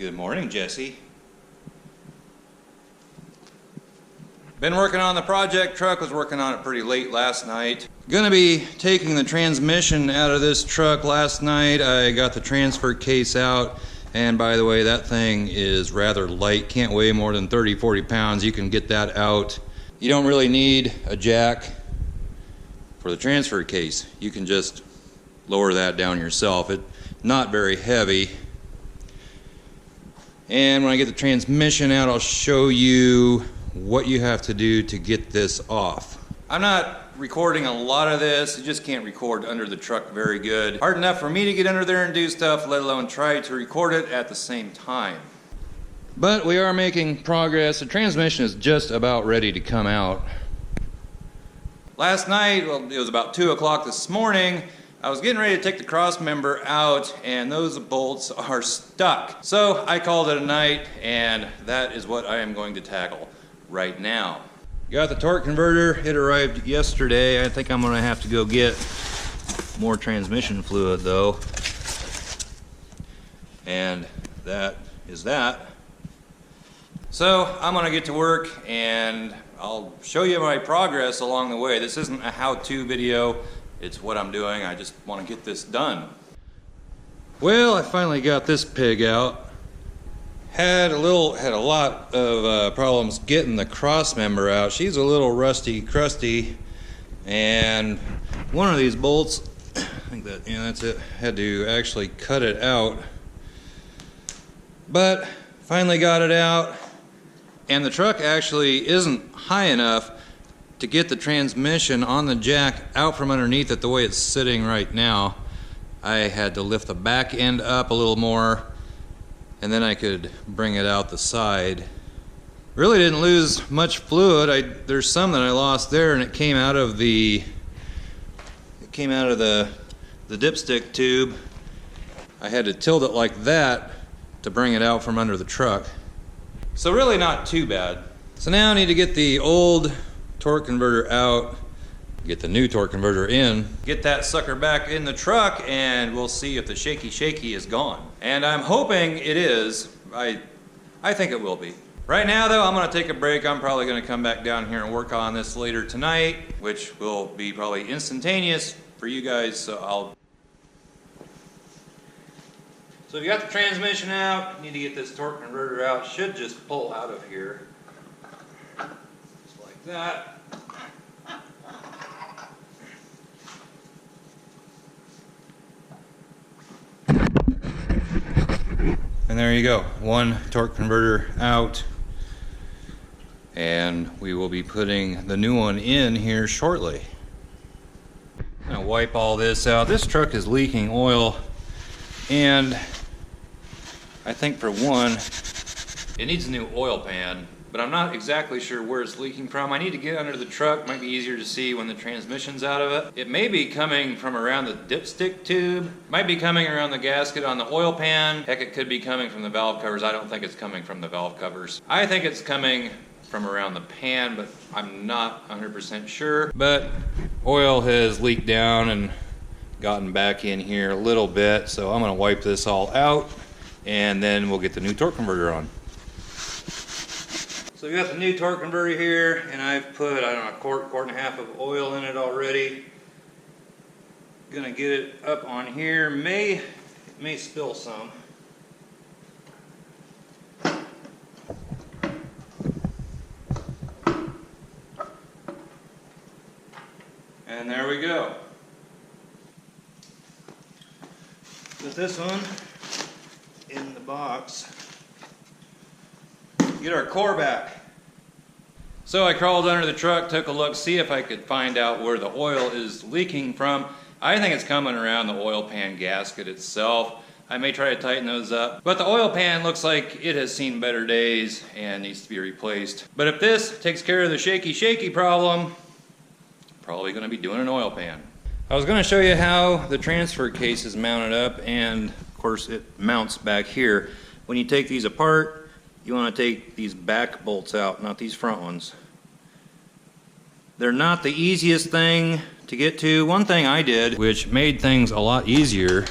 Good morning, Jesse. Been working on the project truck, was working on it pretty late last night. Gonna be taking the transmission out of this truck. Last night I got the transfer case out, and by the way, that thing is rather light, can't weigh more than 30-40 pounds. You can get that out. You don't really need a jack for the transfer case. You can just lower that down yourself. It's not very heavy. And when I get the transmission out, I'll show you what you have to do to get this off. I'm not recording a lot of this. You just can't record under the truck very good. Hard enough for me to get under there and do stuff, let alone try to record it at the same time. But we are making progress. The transmission is just about ready to come out. Last night, well, it was about 2 o'clock this morning, I was getting ready to take the cross member out and those bolts are stuck. So I called it a night, and that is what I am going to tackle right now. Got the torque converter. It arrived yesterday. I think I'm gonna have to go get more transmission fluid though. And that is that. So I'm gonna get to work and I'll show you my progress along the way. This isn't a how-to video. It's what I'm doing. I just want to get this done. Well, I finally got this pig out. Had a lot of problems getting the cross member out. She's a little rusty, crusty, and one of these bolts, I think that, yeah, that's it. Had to actually cut it out, but finally got it out. And the truck actually isn't high enough to get the transmission on the jack out from underneath it the way it's sitting right now. I had to lift the back end up a little more, and then I could bring it out the side. Really didn't lose much fluid. There's some that I lost there, and it came out of the dipstick tube. I had to tilt it like that to bring it out from under the truck. So really not too bad. So now I need to get the old torque converter out, get the new torque converter in, get that sucker back in the truck, and we'll see if the shaky is gone. And I'm hoping it is. I think it will be. Right now though, I'm gonna take a break. I'm probably gonna come back down here and work on this later tonight, which will be probably instantaneous for you guys, so if you got the transmission out, you need to get this torque converter out. Should just pull out of here. Just like that. And there you go, one torque converter out. And we will be putting the new one in here shortly. I'm gonna wipe all this out. This truck is leaking oil, and I think for one, it needs a new oil pan, but I'm not exactly sure where it's leaking from. I need to get under the truck. Might be easier to see when the transmission's out of it. It may be coming from around the dipstick tube. Might be coming around the gasket on the oil pan. Heck, it could be coming from the valve covers. I don't think it's coming from the valve covers. I think it's coming from around the pan, but I'm not 100% sure. But oil has leaked down and gotten back in here a little bit, so I'm gonna wipe this all out, and then we'll get the new torque converter on. So we got the new torque converter here, and I've put, I don't know, a quart and a half of oil in it already. Gonna get it up on here. May spill some. And there we go. Put this one in the box. Get our core back. So I crawled under the truck, took a look, see if I could find out where the oil is leaking from. I think it's coming around the oil pan gasket itself. I may try to tighten those up, but the oil pan looks like it has seen better days and needs to be replaced. But if this takes care of the shaky problem, probably going to be doing an oil pan. I was going to show you how the transfer case is mounted up, and of course it mounts back here. When you take these apart, you want to take these back bolts out, not these front ones. They're not the easiest thing to get to. One thing I did, which made things a lot easier,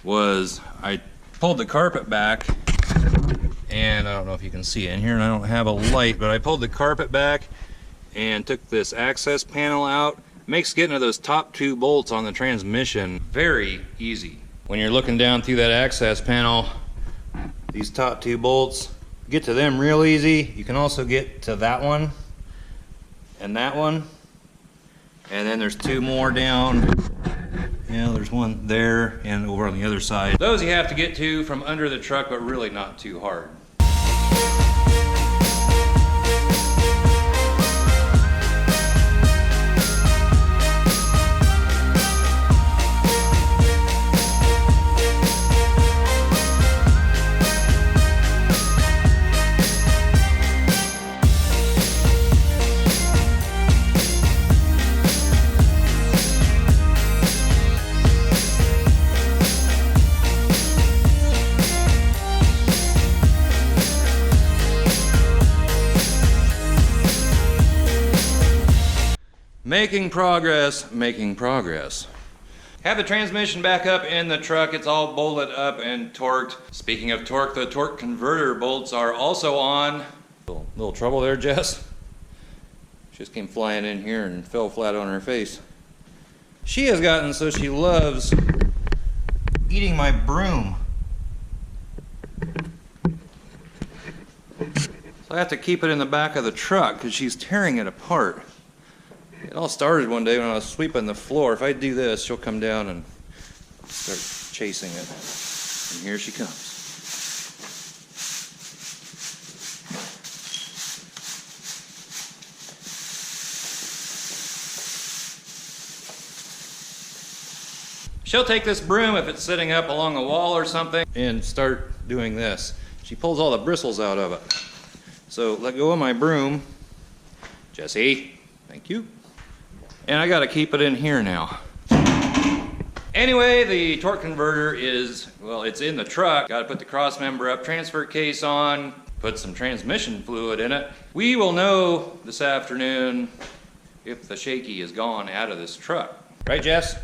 was I pulled the carpet back, and I don't know if you can see it in here, and I don't have a light, but I pulled the carpet back and took this access panel out. Makes getting to those top 2 bolts on the transmission very easy. When you're looking down through that access panel, these top 2 bolts, get to them real easy. You can also get to that one and that one, and then there's 2 more down. Yeah, there's one there and over on the other side. Those you have to get to from under the truck, but really not too hard. Making progress, making progress. Have the transmission back up in the truck. It's all bolted up and torqued. Speaking of torque, the torque converter bolts are also on. Little trouble there, Jess. She just came flying in here and fell flat on her face. She has gotten so she loves eating my broom. So I have to keep it in the back of the truck because she's tearing it apart. It all started one day when I was sweeping the floor. If I do this, she'll come down and start chasing it. And here she comes. She'll take this broom if it's sitting up along a wall or something and start doing this. She pulls all the bristles out of it. So let go of my broom. Jessie, thank you. And I gotta keep it in here now. Anyway, the torque converter is, well, it's in the truck. Gotta put the cross member up, transfer case on, put some transmission fluid in it. We will know this afternoon if the shaky is gone out of this truck. Right, Jess?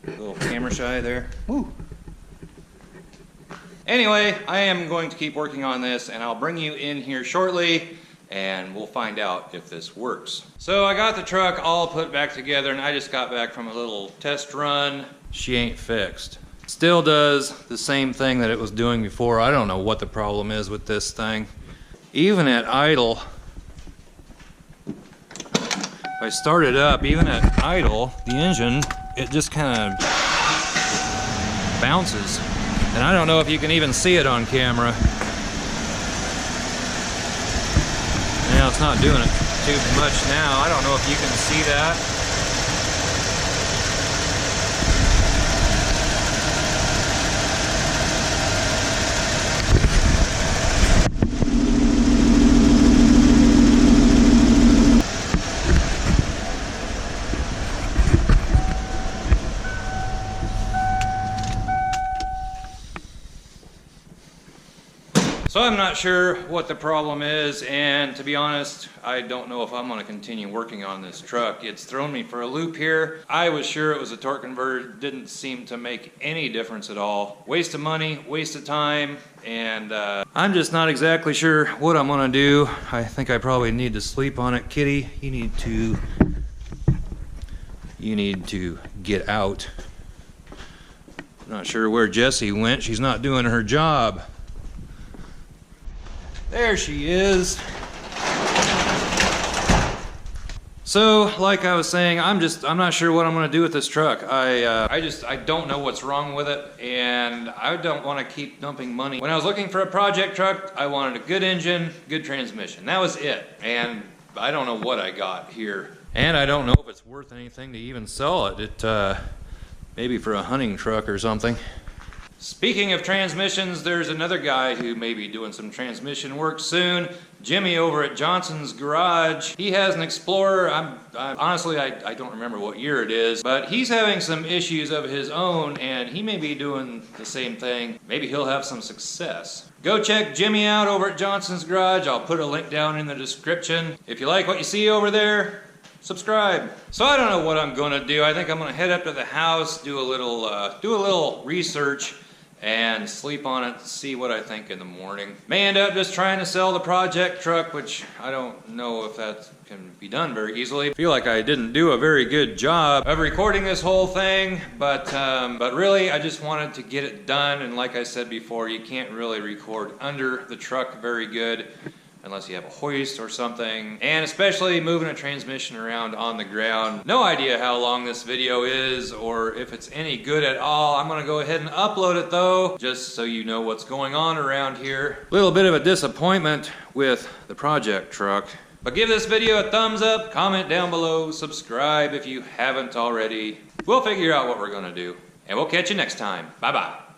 A little camera shy there. Woo. Anyway, I am going to keep working on this, and I'll bring you in here shortly and we'll find out if this works. So I got the truck all put back together, and I just got back from a little test run. She ain't fixed. Still does the same thing that it was doing before. I don't know what the problem is with this thing. Even at idle, if I start it up, even at idle, the engine, it just kind of bounces. And I don't know if you can even see it on camera. Now it's not doing it too much now. I don't know if you can see that. So I'm not sure what the problem is, and to be honest, I don't know if I'm going to continue working on this truck. It's thrown me for a loop here. I was sure it was a torque converter. Didn't seem to make any difference at all. Waste of money, waste of time, and I'm just not exactly sure what I'm going to do. I think I probably need to sleep on it. Kitty, you need to get out. I'm not sure where Jessie went. She's not doing her job. There she is. So, like I was saying, I'm not sure what I'm going to do with this truck. I don't know what's wrong with it, and I don't want to keep dumping money. When I was looking for a project truck, I wanted a good engine, good transmission. That was it. And I don't know what I got here. And I don't know if it's worth anything to even sell it. Maybe for a hunting truck or something. Speaking of transmissions, there's another guy who may be doing some transmission work soon. Jimmy over at Johnson's Garage. He has an Explorer. Honestly, I don't remember what year it is, but he's having some issues of his own, and he may be doing the same thing. Maybe he'll have some success. Go check Jimmy out over at Johnson's Garage. I'll put a link down in the description. If you like what you see over there, subscribe. So I don't know what I'm going to do. I think I'm going to head up to the house, do a little research, and sleep on it, see what I think in the morning. May end up just trying to sell the project truck, which I don't know if that can be done very easily. I feel like I didn't do a very good job of recording this whole thing, but really I just wanted to get it done, and like I said before, you can't really record under the truck very good unless you have a hoist or something, and especially moving a transmission around on the ground. No idea how long this video is or if it's any good at all. I'm gonna go ahead and upload it though, just so you know what's going on around here. A little bit of a disappointment with the project truck, but give this video a thumbs up, comment down below, subscribe if you haven't already. We'll figure out what we're gonna do, and we'll catch you next time. Bye-bye.